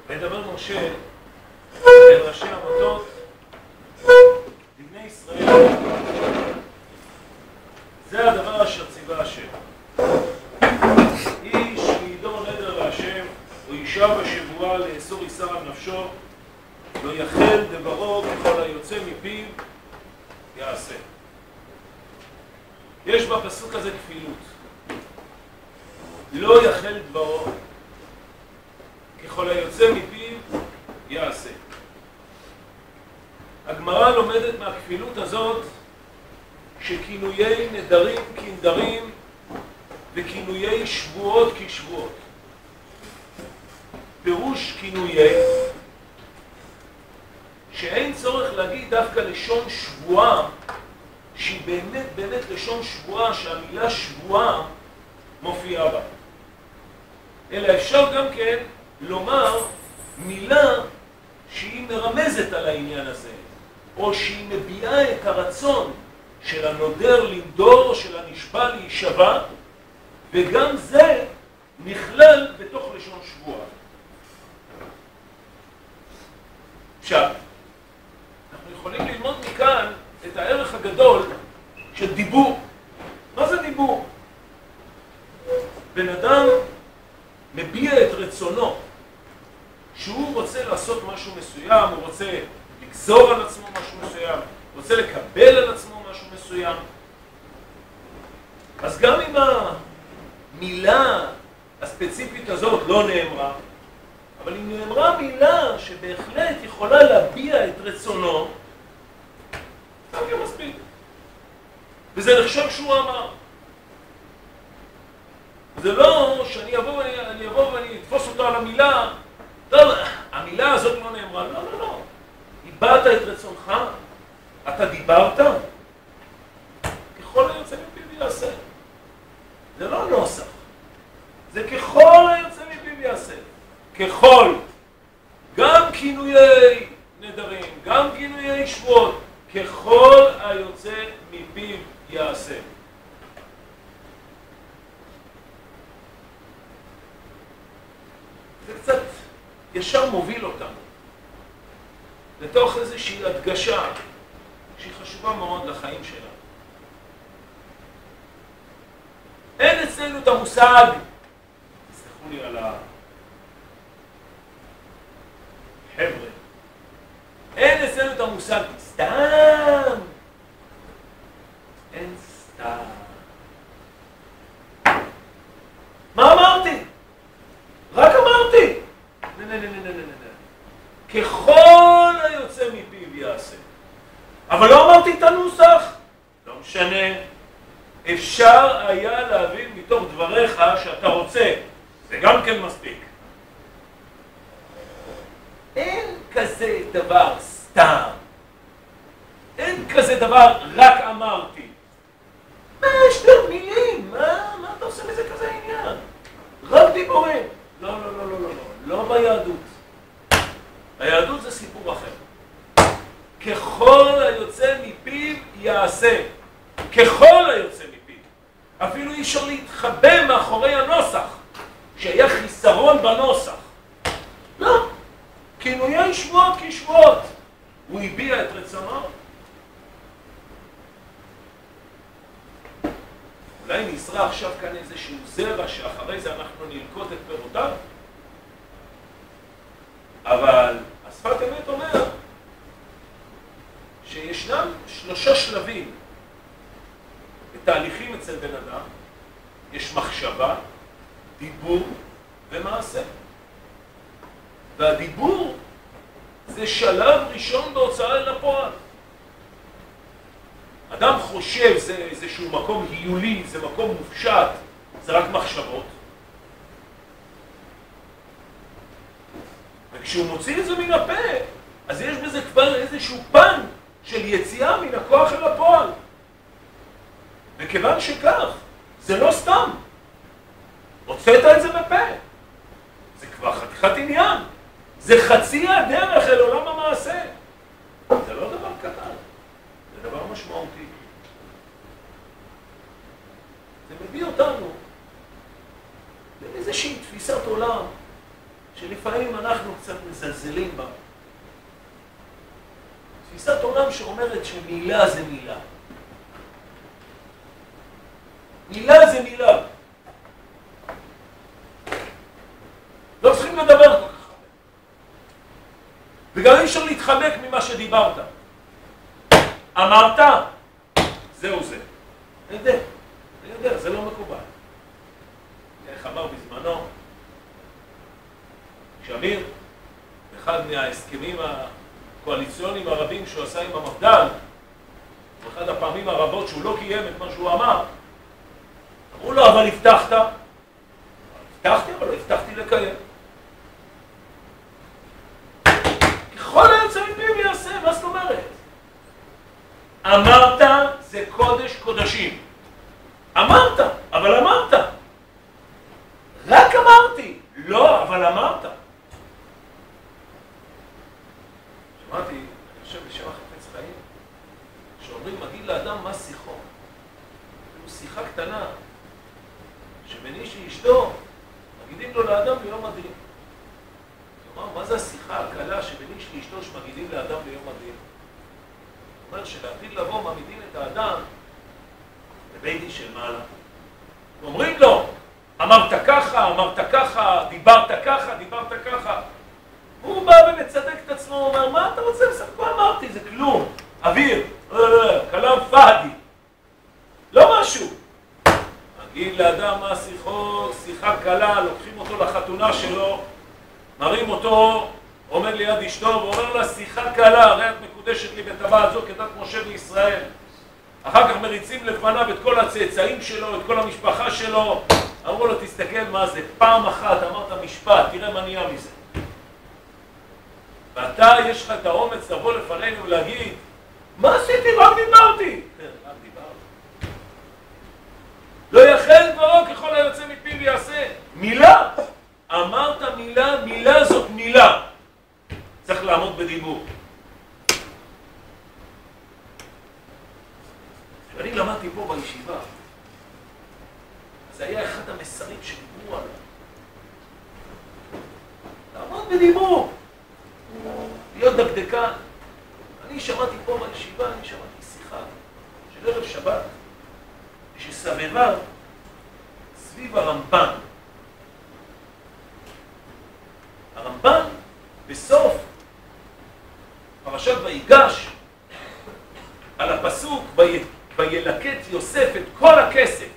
מדבר משה אל ראשי המטות, לבני ישראל, זה הדבר אשר ציווה השם. איש ידור נדר להשם, או ישב בשבועה לאסור איסר על נפשו, לא יחל דברו ככל היוצא מפיו יעשה. יש בפסוק הזה כפילות. לא יחל דברו ככל היוצא מפיו יעשה. הגמרא לומדת מהכפילות הזאת שכינויי נדרים כנדרים וכינויי שבועות כשבועות. פירוש כינויי שאין צורך להגיד דווקא לשון שבועה שהיא באמת לשון שבועה שהמילה שבועה מופיעה בה, אלא אפשר גם כן לומר מילה שהיא מרמזת על העניין הזה, או שהיא מביעה את הרצון של הנודר לנדור, של הנשבע להישבע, וגם זה נכלל בתוך לשון שבועה. עכשיו, אנחנו יכולים ללמוד מכאן את הערך הגדול של דיבור. מה זה דיבור? בן אדם מביע את רצונו שהוא רוצה לעשות משהו מסוים, הוא רוצה לגזור על עצמו משהו מסוים, הוא רוצה לקבל על עצמו משהו מסוים. אז גם אם המילה הספציפית הזאת לא נאמרה, אבל אם נאמרה מילה שבהחלט יכולה להביע את רצונו, זה גם מספיק. וזה נחשב שהוא אמר. זה לא שאני אבוא ואני אתפוס אותו על המילה, טוב, המילה הזאת לא נאמרה, לא. הבעת את רצונך, אתה דיברת, ככל היוצא מפיו יעשה. זה לא נוסח, זה ככל היוצא מפיו יעשה. ככל, גם כינויי נדרים, גם כינויי שבועות, ככל היוצא מפיו יעשה. זה קצת ישר מוביל אותנו לתוך איזושהי הדגשה שהיא חשובה מאוד לחיים שלנו. אין אצלנו את המושג, תסלחו לי על חבר'ה, אין אצלנו את המושג סתם. אין סתם. מה אמרתי? רק אמרתי. ככל היוצא מפיו יעשה. אבל לא אמרתי את הנוסח. לא משנה. אפשר היה להבין מתוך דבריך שאתה רוצה. זה גם כן מספיק. אין כזה דבר סתם. אין כזה דבר רק אמרתי. מה שתי מילים? מה אתה עושה מזה כזה עניין? רק דיבורים. לא ביהדות. היהדות זה סיפור אחר. ככל היוצא מפיו יעשה. ככל היוצא מפיו. אפילו אי אפשר להתחבא מאחורי הנוסח, שהיה חיסרון בנוסח. לא. כינויי שבועות כשבועות. הוא הביע את רצונו. אולי נזרע עכשיו כאן איזשהו זרע שאחרי זה אנחנו נלקוט את פירותיו. אבל השפת אמת אומר שישנם 3 שלבים בתהליכים אצל בן אדם. יש מחשבה, דיבור ומעשה. והדיבור זה שלב ראשון בהוצאה אל הפועל. אדם חושב זה איזשהו מקום היולי, זה מקום מופשט, זה רק מחשבות. וכשהוא מוציא את זה מן הפה, אז יש בזה כבר איזשהו פן של יציאה מן הכוח אל הפועל. וכיוון שכך, זה לא סתם. הוצאת את זה בפה. זה כבר חתיכת עניין. זה חצי הדרך אל עולם המעשה. זה לא דבר קטן. זה דבר משמעותי. זה מביא אותנו לאיזושהי תפיסת עולם שלפעמים אנחנו קצת מזלזלים בה. תפיסת עולם שאומרת שמילה זה מילה. מילה זה מילה. לא צריכים לדבר כל כך. וגם אי אפשר להתחמק ממה שדיברת. אמרת, זהו זה. אני יודע, זה לא מקובל. איך אמר בזמנו, שמיר, אחד מההסכמים הקואליציוניים הרבים שהוא עשה עם המפד"ל, באחד הפעמים הרבות שהוא לא קיים את מה שהוא אמר, אמרו לו, אבל הבטחת. הבטחתי, אבל לא הבטחתי לקיים. ככל היוצא מפיו יעשה, מה זאת אומרת? אמרת זה קודש קודשים. אמרת, אבל אמרת. רק אמרתי. לא, אבל אמרת. שמעתי, אני חושב בשם החפץ חיים, שאומרים, מגיד לאדם מה שיחו. זו שיחה קטנה, שבין איש לאשתו, מגידים לו לאדם ביום הדין. כלומר, מה זה השיחה הקלה שבין איש לאשתו שמגידים לאדם ביום הדין? זאת אומרת שלעתיד לבוא מעמידים את האדם בבית דין של מעלה. אומרים לו, אמרת ככה, דיברת ככה. הוא בא ומצדק את עצמו, הוא אומר, מה אתה רוצה? בסך הכל אמרתי, זה כלום. אוויר, כלם פהדי. לא משהו. מגיעים לאדם מה שיחו, שיחה קלה, לוקחים אותו לחתונה שלו, מרים אותו, עומד ליד אשתו ואומר לה, שיחה קלה, הרי את מקודשת לי בטבעת זו כדת משה וישראל. אחר כך מריצים לפניו את כל הצאצאים שלו, את כל המשפחה שלו. אמרו לו, תסתכל מה זה, פעם אחת אמרת משפט, תראה מה נהיה מזה. ואתה, יש לך את האומץ לבוא לפנינו ולהגיד, מה עשיתי? רק דיברתי. כן, רק דיברתי. לא יחל דברו ככל היוצא מפיו יעשה. מילה. אמרת מילה, מילה זאת מילה. צריך לעמוד בדיבור. כשאני למדתי פה בישיבה, זה היה אחד המסרים שדיברו עליו. לעמוד בדיבור. להיות דקדקן. אני שמעתי פה בישיבה, אני שמעתי שיחה של ערב שבת, שסבבה סביב הרמב"ן. הרמב"ן בסוף פרשת ויגש על הפסוק וילקט יוסף את כל הכסף,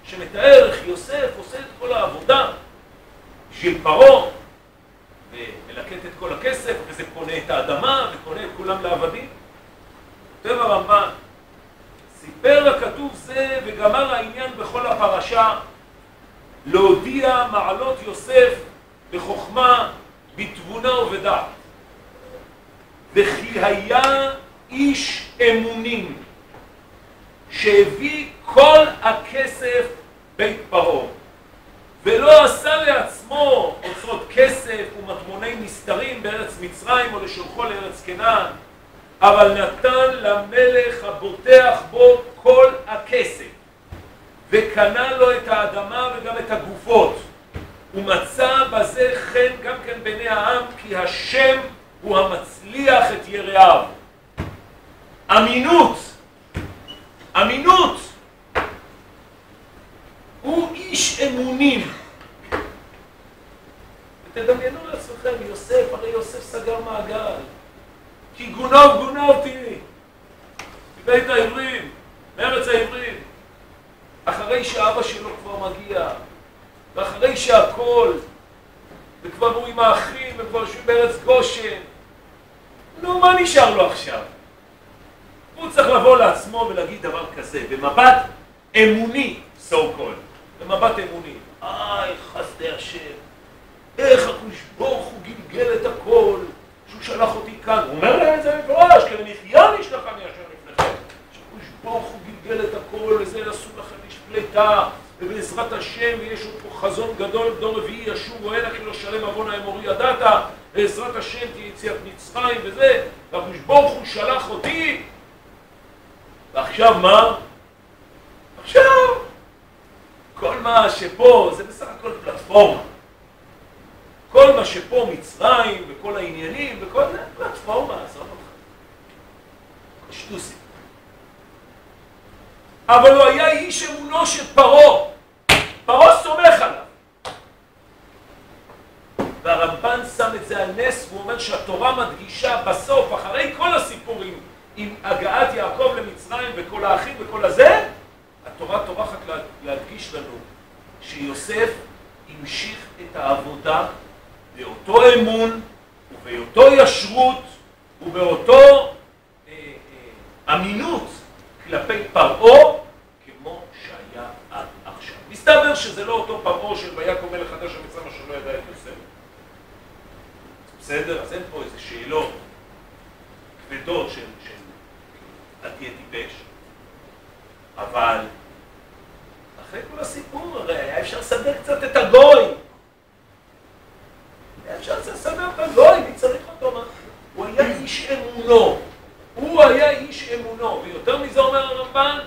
שמתאר איך יוסף עושה את כל העבודה של פרעה ומלקט את כל הכסף, וזה קונה את האדמה וקונה את כולם לעבדים. כותב הרמב"ן, סיפר הכתוב זה וגמר העניין בכל הפרשה, להודיע מעלות יוסף בחוכמה, בתבונה ובדעת. וכי היה איש אמונים שהביא כל הכסף בית פרעה, ולא עשה לעצמו אוצרות כסף ומטמוני מסתרים בארץ מצרים או לשולחו לארץ כנען, אבל נתן למלך הבוטח בו כל הכסף, וקנה לו את האדמה וגם את הגופות, ומצא בזה חן גם כן בעיני העם, כי השם הוא המצליח את יראיו. אמינות. אמינות. הוא איש אמונים. ותדמיינו לעצמכם, יוסף, הרי יוסף סגר מעגל. כי גונבתי מבית העברים, מארץ העברים. אחרי שאבא שלו כבר מגיע, ואחרי שהכל, וכבר הוא עם האחים, וכבר יושבים בארץ גושן, נו, מה נשאר לו עכשיו? הוא צריך לבוא לעצמו ולהגיד דבר כזה, במבט אמוני, so called, במבט אמוני. חסדי השם, איך הקדוש ברוך הוא גלגל את הכל, שהוא שלח אותי כאן. הוא אומר להם את זה מפורש, כי למחיה נשלחני השם לפניכם. שהקדוש ברוך הוא גלגל את הכל, וזה עשו לכם לשפלטה, ובעזרת השם, ויש עוד פה חזון גדול, דור רביעי ישוב, הנה כי לא שלם עוון האמורי ידעת, בעזרת השם תהיה יציאת מצרים וזה, והקדוש ברוך הוא שלח אותי. ועכשיו מה? עכשיו, כל מה שפה זה בסך הכל פלטפורמה. כל מה שפה מצרים וכל העניינים וכל זה, פלטפורמה, עזוב אותך. שטוסי. אבל הוא היה איש אמונו של פרעה. פרעה סומך עליו. והרמב"ן שם את זה על נס, והוא אומר שהתורה מדגישה בסוף, אחרי כל הסיפורים, עם הגעת יעקב למצרים וכל האחים וכל הזה, התורה טורחת להדגיש לנו שיוסף המשיך את העבודה באותו אמון ובאותו ישרות ובאותו אמינות כלפי פרעה כמו שהיה עד עכשיו. מסתבר שזה לא אותו פרעה של ויקום מלך חדש המצרים אשר לא ידע את יוסף. בסדר? אז אין פה איזה שאלות כבדות של אל תהיה טיפש. אבל אחרי כל הסיפור הרי היה אפשר לסדר קצת את הגוי. היה אפשר לסדר את הגוי, מי צריך אותו? הוא היה איש אמונו. הוא היה איש אמונו. ויותר מזה אומר הרמב"ן,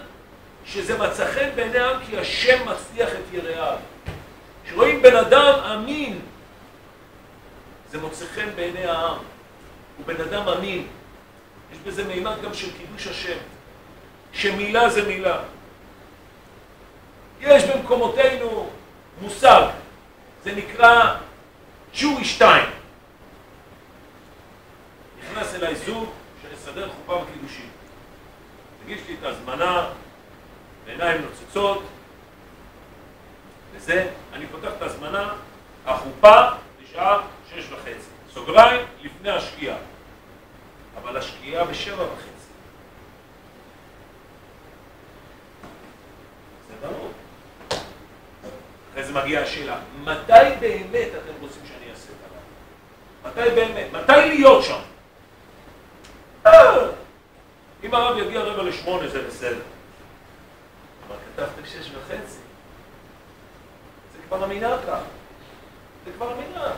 שזה מצא חן בעיני העם כי השם מצליח את יראיו. כשרואים בן אדם אמין, זה מוצא חן בעיני העם. הוא בן אדם אמין. יש בזה מימד גם של קידוש השם. שמילה זה מילה. יש במקומותינו מושג, זה נקרא Jewish time. נכנס אליי זוג שנסדר חופה וקידושים. תגיש לי את הזמנה, בעיניים נוצצות, וזה, אני פותח את הזמנה, החופה בשעה 6:30. סוגריים, לפני השקיעה. אבל השקיעה ב7:30. זה ברור. אחרי זה מגיעה השאלה, מתי באמת אתם רוצים שאני אעשה את הרב? מתי באמת? מתי להיות שם? אם הרב יגיע 7:45 זה בסדר. אבל כתבתם 6:30. זה כבר אמינה כך. זה כבר אמינה.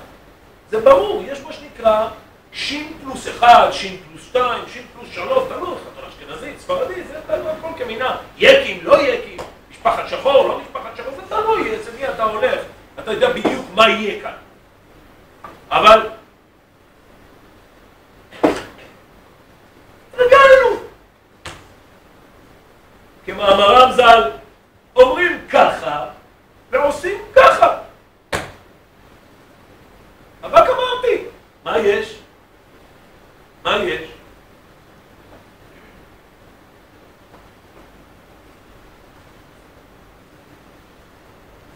זה ברור, יש מה שנקרא שין פלוס 1, שין פלוס 2, שין פלוס 3, תלוי, חתן אשכנזי, ספרדי, זה תלוי הכל כמינה. יקים, לא יקים, משפחת שחור, לא משפחת שחור, זה תלוי, אצל מי אתה הולך, אתה יודע בדיוק מה יהיה כאן. אבל רגענו. כמאמרם ז"ל, אומרים ככה ועושים ככה. אבל רק אמרתי, מה יש? מה יש?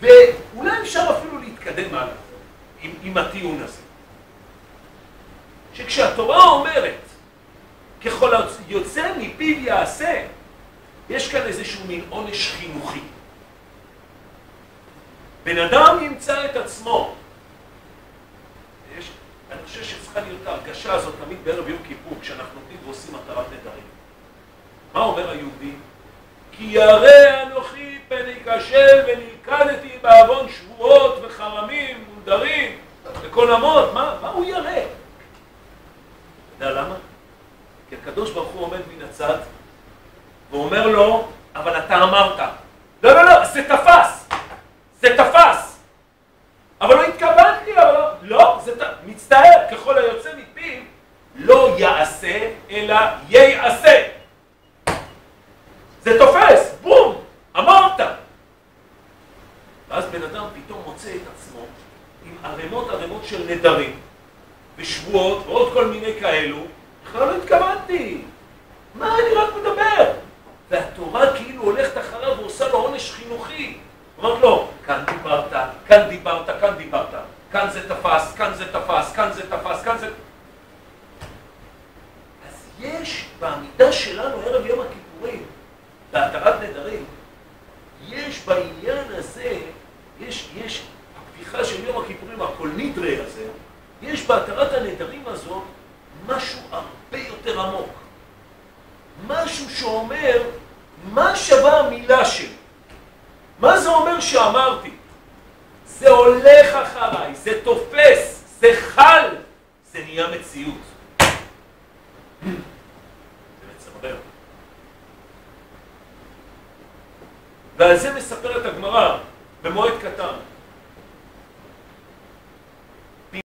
ואולי אפשר אפילו להתקדם הלאה עם הטיעון הזה. שכשהתורה אומרת, ככל יוצא מפיו יעשה, יש כאן איזשהו מין עונש חינוכי. בן אדם ימצא את עצמו. אני חושב שצריכה להיות ההרגשה הזאת תמיד בערב יום כיפור, כשאנחנו עומדים ועושים התרת נדרים. מה אומר היהודי? כי ירא אנוכי פן אכשל ונלכדתי בעוון שבועות וחרמים ונדרים וקונמות. מה הוא ירא? אתה יודע למה? כי הקדוש ברוך הוא עומד מן הצד ואומר לו, אבל אתה אמרת. לא, זה תפס. זה תפס. אבל לא התכוונתי, אבל לא, זה מצטער, ככל היוצא מפיו, לא יעשה, אלא ייעשה. זה תופס, בום, אמרת. ואז בן אדם פתאום מוצא את עצמו עם ערימות של נדרים, ושבועות, ועוד כל מיני כאלו, בכלל לא התכוונתי. מה אני רק מדבר? והתורה כאילו הולכת אחריו ועושה לו עונש חינוכי. אומרת לו, כאן דיברת, כאן דיברת, כאן דיברת, כאן זה תפס, כאן זה תפס, כאן זה תפס, כאן זה... אז יש בעמידה שלנו ערב יום הכיפורים, בהתרת נדרים, יש בעניין הזה, יש הפתיחה של יום הכיפורים, הכל נדרי הזה, יש בהתרת הנדרים הזאת משהו הרבה יותר עמוק. משהו שאומר, מה שווה המילה שלי? מה זה אומר שאמרתי? זה הולך אחריי, זה תופס.